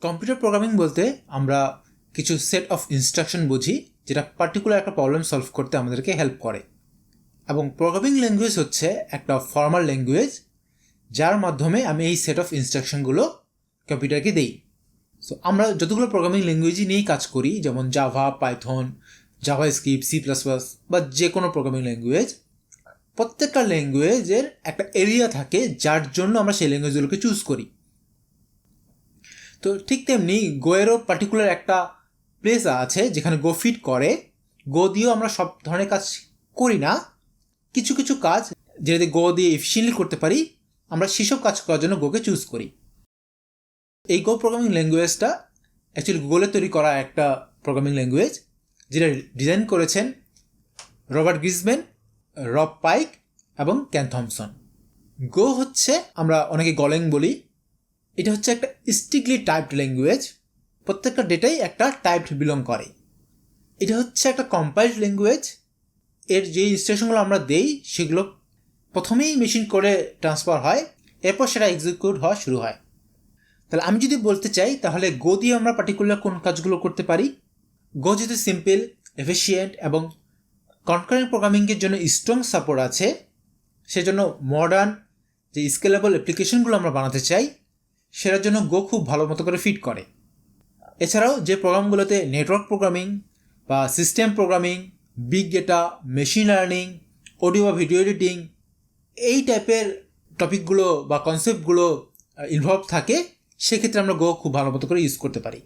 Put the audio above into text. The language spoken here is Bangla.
কম্পিউটার প্রোগ্রামিং বলতে আমরা কিছু সেট অফ ইনস্ট্রাকশন বুঝি যেটা পার্টিকুলার একটা প্রবলেম সলভ করতে আমাদেরকে হেল্প করে। এবং প্রোগ্রামিং ল্যাঙ্গুয়েজ হচ্ছে একটা ফর্মাল ল্যাঙ্গুয়েজ যার মাধ্যমে আমি এই সেট অফ ইনস্ট্রাকশনগুলো কম্পিউটারকে দিই। সো আমরা যতগুলো প্রোগ্রামিং ল্যাঙ্গুয়েজই নিয়েই কাজ করি, যেমন জাভা, পাইথন, জাভাস্ক্রিপ্ট, C++ বা যে কোনো প্রোগ্রামিং ল্যাঙ্গুয়েজ, প্রত্যেকটা ল্যাঙ্গুয়েজের একটা এরিয়া থাকে যার জন্য আমরা সেই ল্যাঙ্গুয়েজগুলোকে চুজ করি। তো ঠিক তেমনি গোয়েরও পার্টিকুলার একটা প্লেস আছে যেখানে গো ফিট করে। গো দিয়েও আমরা সব ধরনের কাজ করি না, কিছু কিছু কাজ যেটা গো দিয়ে এফিসিয়েন্টলি করতে পারি আমরা সেসব কাজ করার জন্য গোকে চুজ করি। এই গো প্রোগ্রামিং ল্যাঙ্গুয়েজটা অ্যাকচুয়ালি গুগলে তৈরি করা একটা প্রোগ্রামিং ল্যাঙ্গুয়েজ যেটা ডিজাইন করেছেন রবার্ট গ্রিসম্যান, রব পাইক এবং কেন থমসন। গো হচ্ছে আমরা অনেকে গলেং বলি। এটা হচ্ছে একটা স্ট্রিক্টলি টাইপড ল্যাঙ্গুয়েজ, প্রত্যেকটা ডেটাই একটা টাইপড বিলং করে। এটা হচ্ছে একটা কম্পাইলড ল্যাঙ্গুয়েজ। এর যে ইনস্ট্রাকশনগুলো আমরা দেই সেগুলো প্রথমেই মেশিন করে ট্রান্সফার হয়, এরপর সেটা এক্সিকিউট হওয়া শুরু হয়। তাহলে আমি যদি বলতে চাই তাহলে গো দিয়ে আমরা পার্টিকুলার কোন কাজগুলো করতে পারি। গো যেহেতু সিম্পল, এফিসিয়েন্ট এবং কনকারেন্ট প্রোগ্রামিংয়ের জন্য স্ট্রং সাপোর্ট আছে, সেজন্য মডার্ন যে স্কেলেবল অ্যাপ্লিকেশনগুলো আমরা বানাতে চাই সেটার জন্য গো খুব ভালো মতো করে ফিট করে। এছাড়াও যে প্রোগ্রামগুলোতে নেটওয়ার্ক প্রোগ্রামিং বা system programming, big data, machine learning, audio বা ভিডিও এডিটিং, এই টাইপের টপিকগুলো বা কনসেপ্টগুলো ইনভলভ থাকে, সেক্ষেত্রে আমরা গো খুব ভালো মতো করে ইউজ করতে পারি।